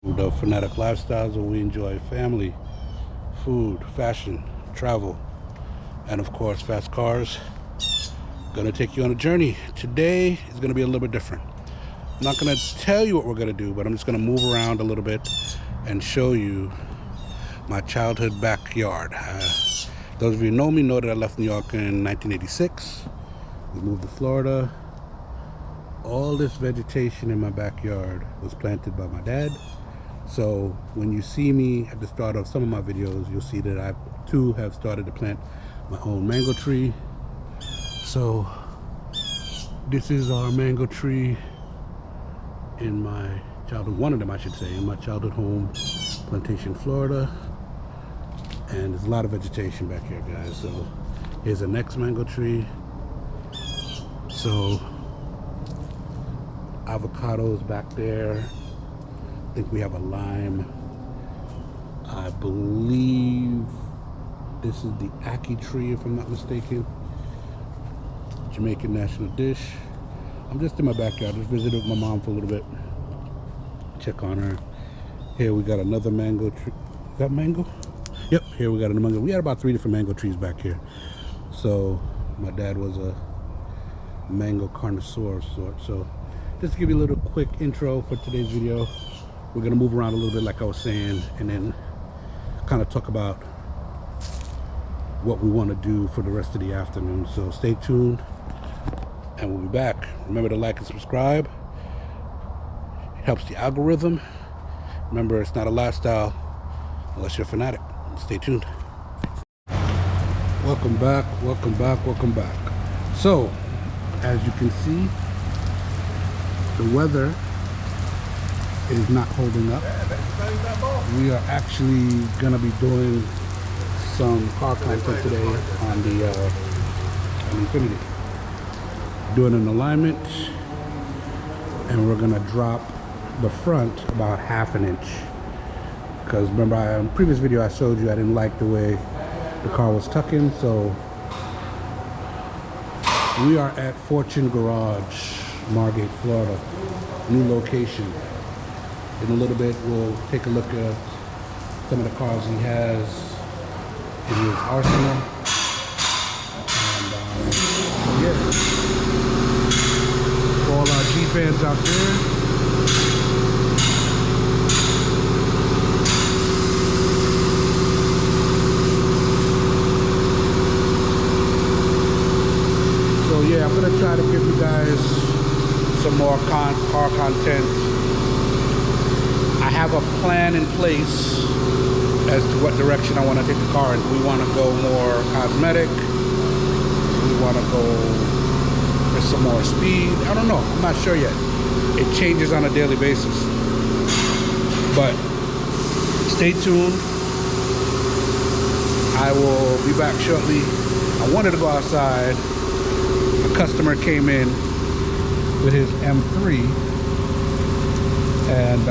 The Fanatic Lifestyles, where we enjoy family, food, fashion, travel, and of course fast cars. Gonna take you on a journey. Today is gonna be a little bit different. I'm not gonna tell you what we're gonna do, but I'm just gonna move around a little bit and show you my childhood backyard. Those of you who know me know that I left New York in 1986. We moved to Florida. All this vegetation in my backyard was planted by my dad. So when you see me at the start of some of my videos, you'll see that I too have started to plant my own mango tree. So this is our mango tree in my childhood, one of them I should say, in my childhood home, Plantation, Florida. And there's a lot of vegetation back here, guys. So here's the next mango tree. So avocados back there. I think we have a lime. I believe this is the ackee tree, if I'm not mistaken. Jamaican national dish. I'm just in my backyard. Just visited with my mom for a little bit. Check on her. Here we got another mango tree. Is that mango? Yep, here we got another mango. We had about 3 different mango trees back here. So my dad was a mango connoisseur of sorts. So just to give you a little quick intro for today's video. We're gonna move around a little bit like I was saying, and then kind of talk about what we want to do for the rest of the afternoon. So stay tuned and we'll be back. Remember to like and subscribe. It helps the algorithm. Remember, it's not a lifestyle unless you're a fanatic. Stay tuned. Welcome back, welcome back, welcome back. So as you can see, the weather is not holding up. We are actually gonna be doing some car content today on the Infiniti. Doing an alignment, and we're gonna drop the front about 1/2 inch. Because remember, in the previous video I showed you I didn't like the way the car was tucking, so we are at Fortune Garage, Margate, Florida. New location. In a little bit, we'll take a look at some of the cars he has in his arsenal. And yeah, for all our G fans out there, so yeah, I'm gonna try to give you guys some more car content. I have a plan in place as to what direction I want to take the car in. We want to go more cosmetic. We want to go for some more speed. I don't know. I'm not sure yet. It changes on a daily basis. But stay tuned. I will be back shortly. I wanted to go outside. A customer came in with his M3 and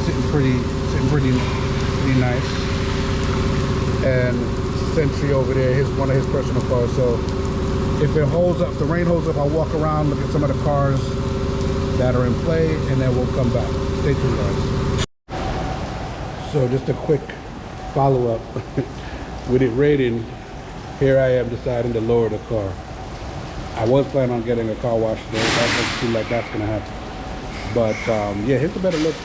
sitting pretty nice. And Sentry over there, one of his personal cars. So if it holds up, if the rain holds up, I'll walk around, look at some of the cars that are in play, and then we'll come back. Stay tuned, guys. So just a quick follow-up. With it raining, here I am deciding to lower the car. I was planning on getting a car wash today. That doesn't seem like that's gonna happen. But yeah, here's a better look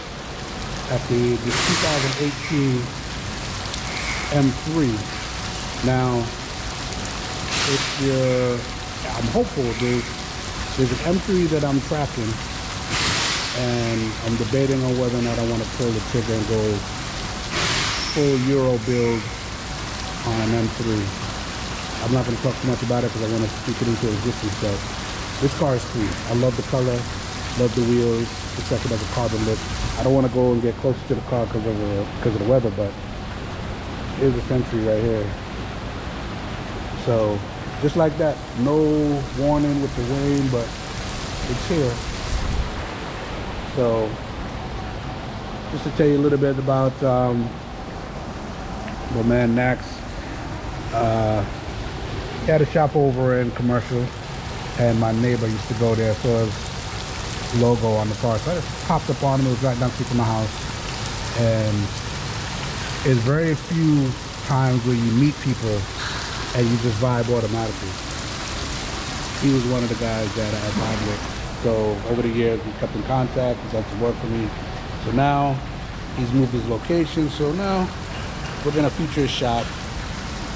at the 2018 M3. Now, if you're, I'm hopeful there's an M3 that I'm tracking, and I'm debating on whether or not I want to pull the trigger and go full Euro build on an M3. I'm not going to talk too much about it because I want to speak it into existence, but this car is clean. I love the color, love the wheels. Looks like it has a carbon lip. I don't want to go and get closer to the car because of the weather, but here's the Sentry right here. So just like that, no warning with the rain, but it's here. So just to tell you a little bit about my man Nax. He had a shop over in Commercial, and my neighbor used to go there, so his logo on the car. So I just popped up on him. It was right down the street from my house. And it's very few times where you meet people and you just vibe automatically. He was one of the guys that I vibed with. So over the years, we kept in contact. He's done some work for me. So now he's moved his location. So now we're gonna feature his shop.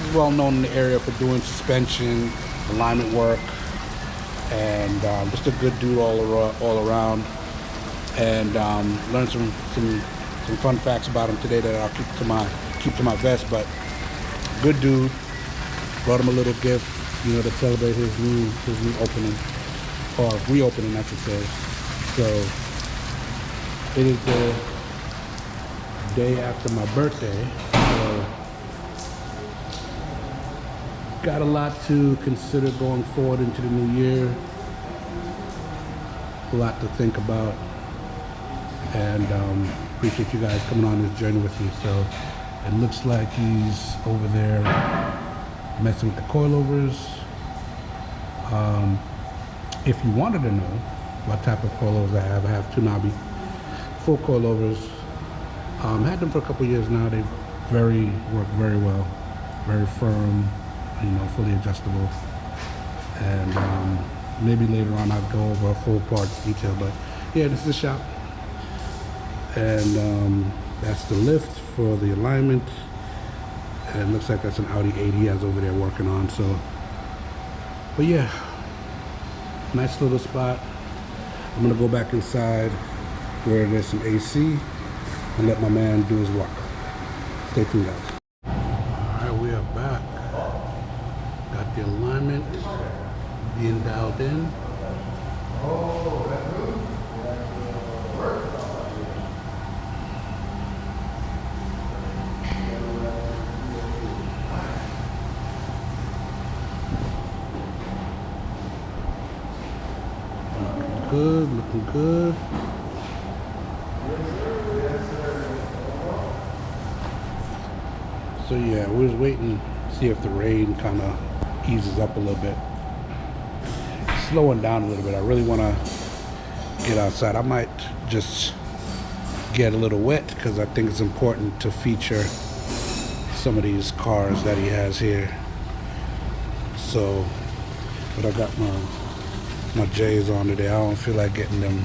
He's well known in the area for doing suspension, alignment work, and just a good dude all around. And learned some fun facts about him today that I'll keep to my vest. But good dude. Brought him a little gift, you know, to celebrate his new opening, or reopening, I should say. So it is the day after my birthday, so got a lot to consider going forward into the new year. A lot to think about, and appreciate you guys coming on this journey with me. So it looks like he's over there messing with the coilovers. If you wanted to know what type of coilovers I have two knobby full coilovers. Had them for a couple years now. They work very well, very firm, you know, fully adjustable. And maybe later on I'll go over a full parts detail. But yeah, this is the shop, and that's the lift for the alignment. And it looks like that's an Audi 80 he has over there working on. So, but yeah, nice little spot. I'm gonna go back inside where there's some AC and let my man do his work. Stay tuned, guys. All right, we are back. Got the alignment being dialed in. Oh, that's good. Good, looking good. So yeah, we're just waiting to see if the rain kind of eases up a little bit. Slowing down a little bit. I really want to get outside. I might just get a little wet because I think it's important to feature some of these cars that he has here. So, but I got my J's on today. I don't feel like getting them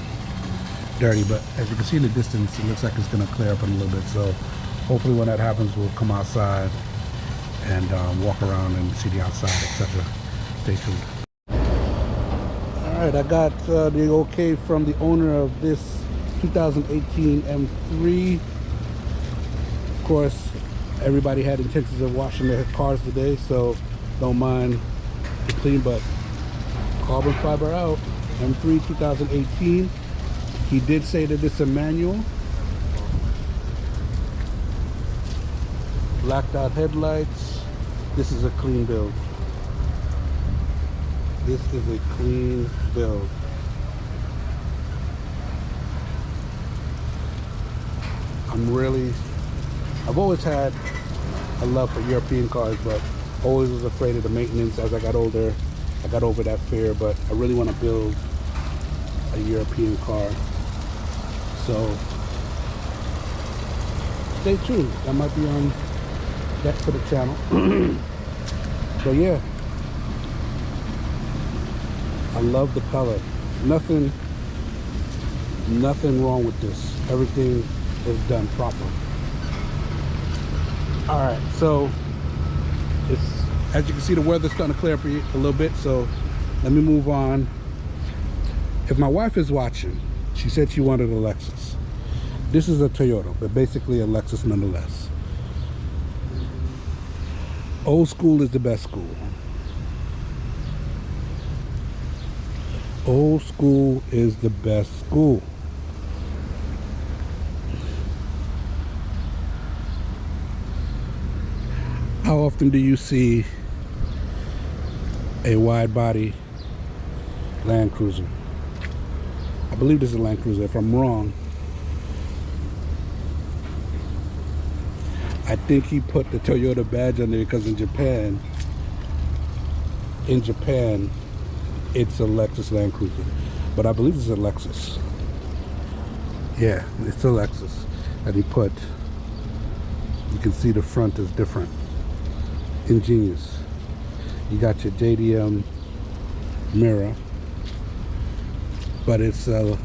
dirty, but as you can see in the distance, it looks like it's going to clear up in a little bit. So hopefully when that happens, we'll come outside and walk around and see the outside, etc. Stay tuned. All right, I got the okay from the owner of this 2018 M3. Of course, everybody had intentions of washing their cars today, so don't mind the clean, but carbon fiber out. M3 2018. He did say that it's a manual. Blacked out headlights. This is a clean build. This is a clean build. I've always had a love for European cars, but always was afraid of the maintenance. As I got older, I got over that fear, but I really want to build a European car. So stay tuned. That might be on deck for the channel. But yeah, I love the color. Nothing wrong with this. Everything is done proper. All right, so it's, as you can see, the weather's starting to clear up a little bit, so let me move on. If my wife is watching, she said she wanted a Lexus. This is a Toyota, but basically a Lexus nonetheless. Old school is the best school. Old school is the best school. How often do you see a wide body Land Cruiser? I believe this is a Land Cruiser. If I'm wrong, I think he put the Toyota badge on there because in Japan, it's a Lexus Land Cruiser. But I believe it's a Lexus. Yeah, it's a Lexus. that he put. You can see the front is different. Ingenious. You got your JDM mirror, but it's a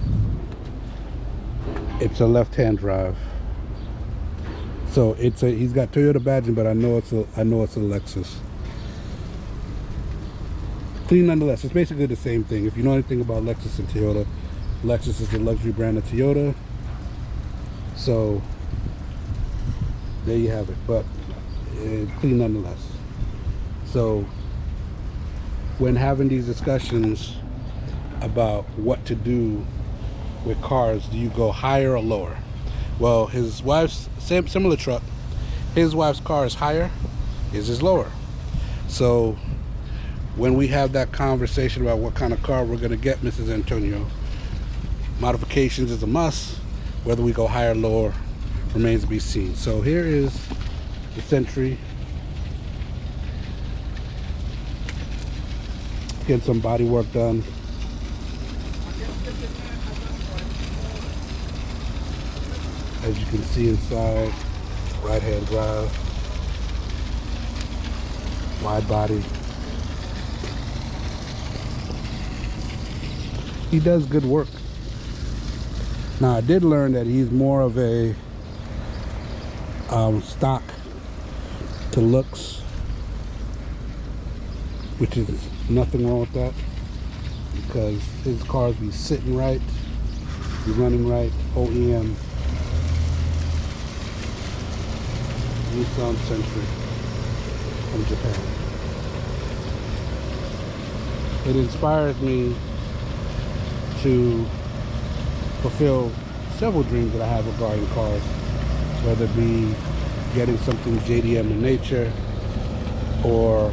left-hand drive. So he's got Toyota badging, but I know it's a Lexus. Clean nonetheless. It's basically the same thing. If you know anything about Lexus and Toyota, Lexus is the luxury brand of Toyota. So there you have it. But it's clean nonetheless. So when having these discussions about what to do with cars, do you go higher or lower? Well, his wife's similar truck, his wife's car is higher, his is lower. So when we have that conversation about what kind of car we're going to get, Mrs. Antonio, modifications is a must. Whether we go higher or lower remains to be seen. So here is the Century. Getting some body work done. As you can see inside, right-hand drive, wide body. He does good work. Now I did learn that he's more of a stock to looks, which is nothing wrong with that, because his cars be sitting right, be running right. OEM Nissan Century from Japan. It inspires me to fulfill several dreams that I have regarding cars, whether it be getting something JDM in nature or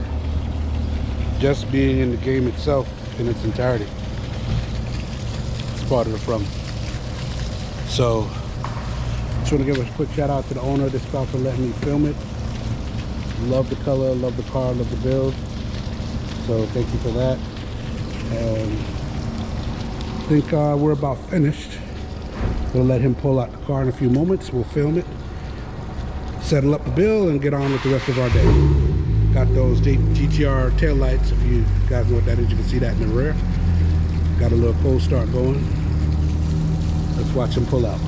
just being in the game itself in its entirety. It's part of the from. So just want to give a quick shout out to the owner of this car for letting me film it. Love the color, love the car, love the build. So thank you for that. And I think we're about finished. We'll let him pull out the car in a few moments. We'll film it, settle up the bill, and get on with the rest of our day. Got those GTR tail lights. If you guys know what that is, you can see that in the rear. Got a little cold start going. Let's watch him pull out.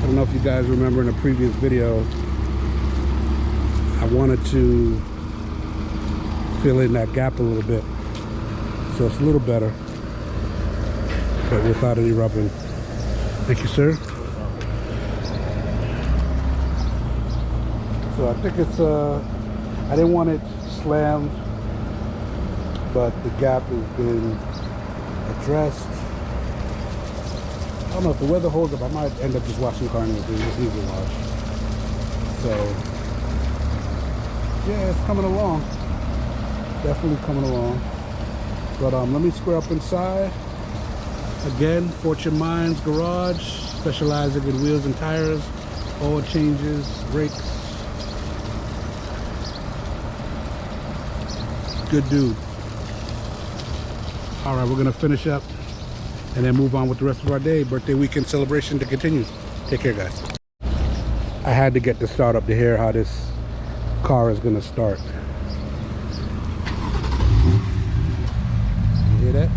I don't know if you guys remember in a previous video, I wanted to fill in that gap a little bit, so it's a little better, but without any rubbing. Thank you, sir. So I think it's I didn't want it slammed, but the gap has been addressed. I don't know if the weather holds up. I might end up just washing the car anyway. It just needs a wash. So yeah, it's coming along. Definitely coming along. But let me square up inside. Again, Fortune Minds Garage, specializing in wheels and tires, oil changes, brakes. Good dude. All right, we're gonna finish up and then move on with the rest of our day. Birthday weekend celebration to continue. Take care, guys. I had to get the start up to hear how this car is gonna start. You hear that?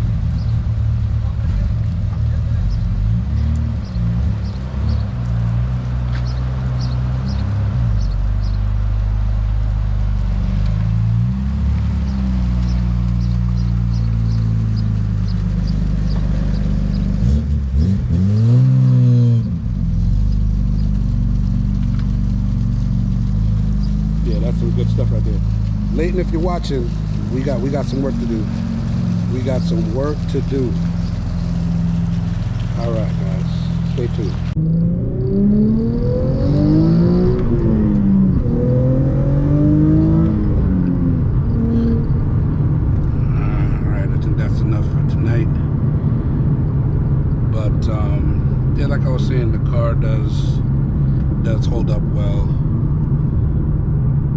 Yeah, that's some good stuff right there. Leighton, if you're watching, we got some work to do. We got some work to do. All right, guys, stay tuned. All right, I think that's enough for tonight. But yeah, like I was saying, the car does hold up well,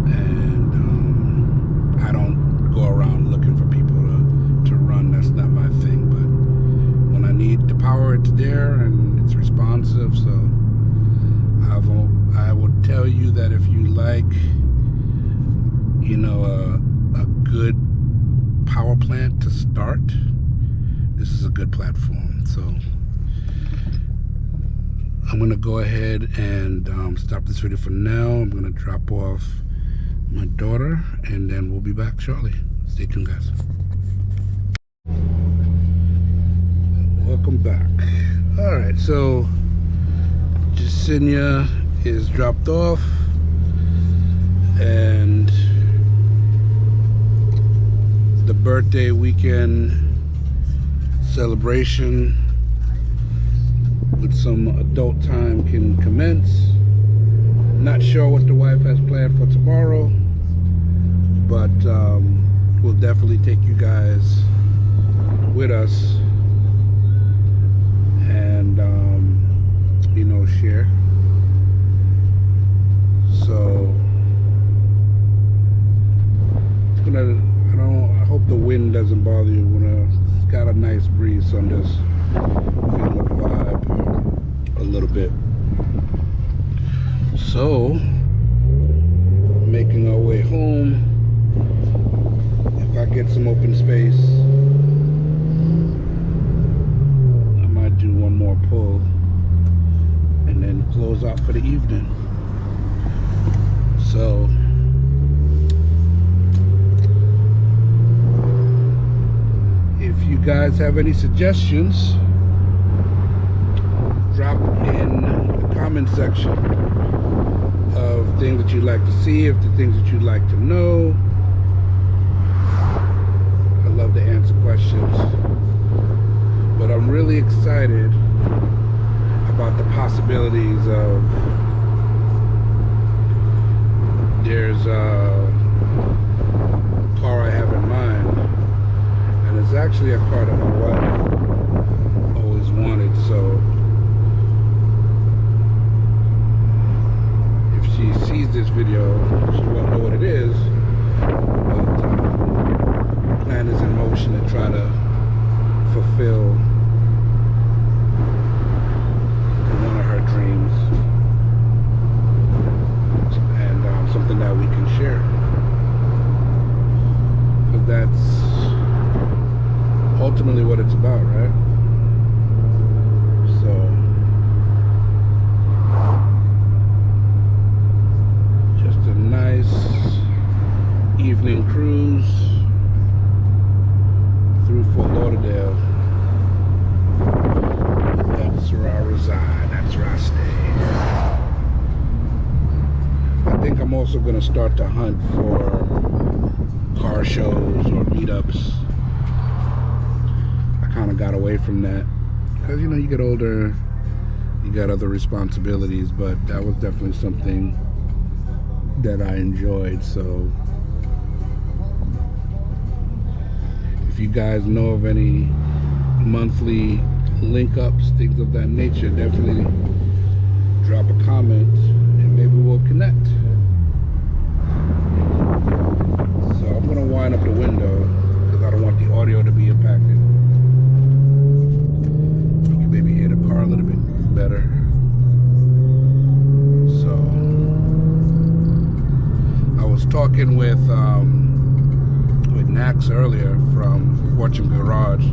and I don't go around looking for people to run. That's not my thing. But when I need the power, it's there and it's responsive. So I would tell you that if you like, you know, a good power plant to start, this is a good platform. So I'm gonna go ahead and stop this video for now. I'm gonna drop off my daughter and then we'll be back shortly. Stay tuned, guys. Welcome back. All right, so Jasenia is dropped off and the birthday weekend celebration with some adult time can commence. Not sure what the wife has planned for tomorrow, but we'll definitely take you guys with us and you know, share. So it's gonna, I hope the wind doesn't bother you. It's got a nice breeze, so I'm just feeling the vibe a little bit. So making our way home. If I get some open space, I might do one more pull and then close out for the evening. So if you guys have any suggestions, drop in the comment section of things that you'd like to see, if the things that you'd like to know. I love to answer questions, but I'm really excited about the possibilities of, there's a car I have in mind, and it's actually a car that my wife always wanted. So if she sees this video, she won't know what it is, but the plan is in motion to try to fulfill one of her dreams, and something that we can share, because that's ultimately what it's about, right? So just a nice evening cruise through Fort Lauderdale. That's where I reside, that's where I stay. I think I'm also going to start to hunt for car shows or meetups. I kind of got away from that because, you know, you get older, you got other responsibilities, but that was definitely something that I enjoyed. So if you guys know of any monthly link ups, things of that nature, definitely drop a comment and maybe we'll connect. So I'm going to wind up the window because I don't want the audio to be impacted. You can maybe hear the car a little bit better. So I was talking with Nax earlier from Fortune Garage,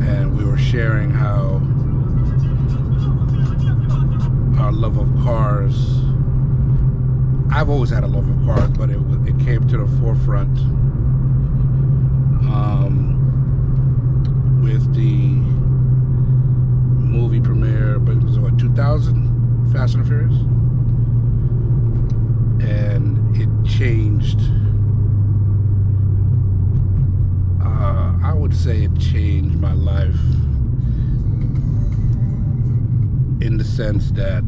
and we were sharing how our love of cars, I've always had a love of cars, but it came to the forefront with the movie premiere, but it was what, 2000, Fast and Furious, and it changed say it changed my life in the sense that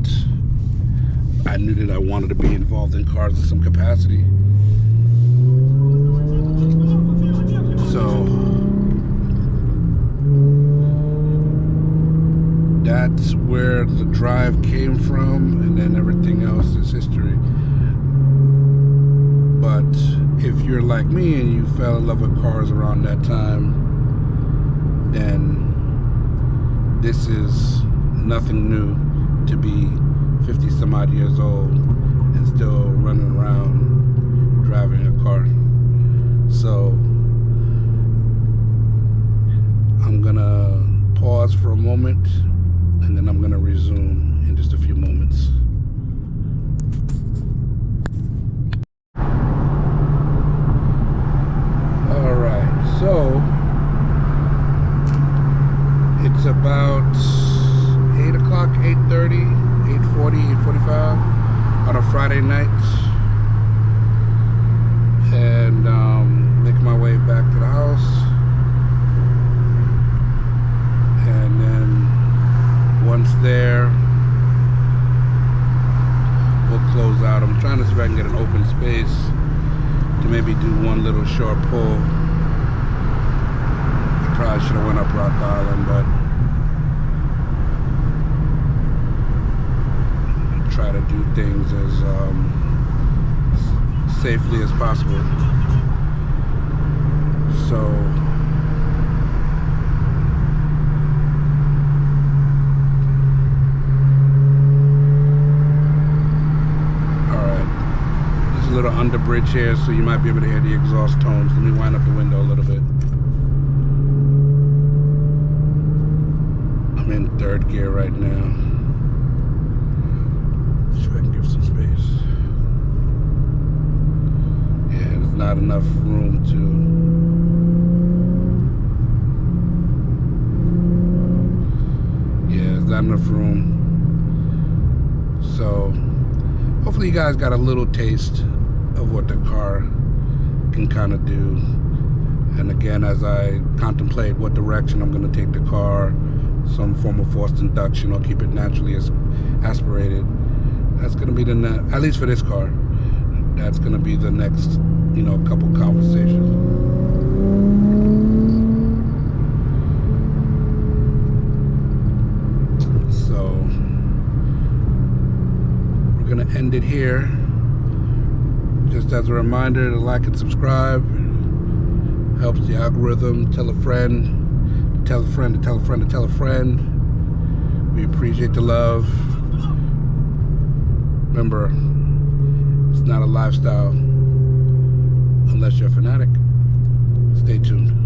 I knew that I wanted to be involved in cars in some capacity. So that's where the drive came from, and then everything else is history. But if you're like me and you fell in love with cars around that time, then this is nothing new to be 50 some odd years old and still running around driving a car. So I'm gonna pause for a moment and then I'm gonna resume in just a few moments. All right, so it's about 8 o'clock, 8:30, 8:40, 8:45 on a Friday night, and making my way back to the house. And then once there, we'll close out. I'm trying to see if I can get an open space to maybe do one little short pull. I probably should have went up Rock Island, but try to do things as safely as possible. So alright, there's a little under bridge here, so you might be able to hear the exhaust tones. Let me wind up the window a little bit. I'm in third gear right now. See if I can give some space. Yeah, there's not enough room to... Yeah, there's not enough room. So, hopefully you guys got a little taste of what the car can kind of do. And again, as I contemplate what direction I'm going to take the car, some form of forced induction or keep it naturally aspirated, that's going to be at least for this car, that's going to be the next, couple conversations. So we're going to end it here. Just as a reminder to like and subscribe. Helps the algorithm. Tell a friend, tell a friend, to tell a friend, to tell a friend. We appreciate the love. Remember, it's not a lifestyle unless you're a fanatic. Stay tuned.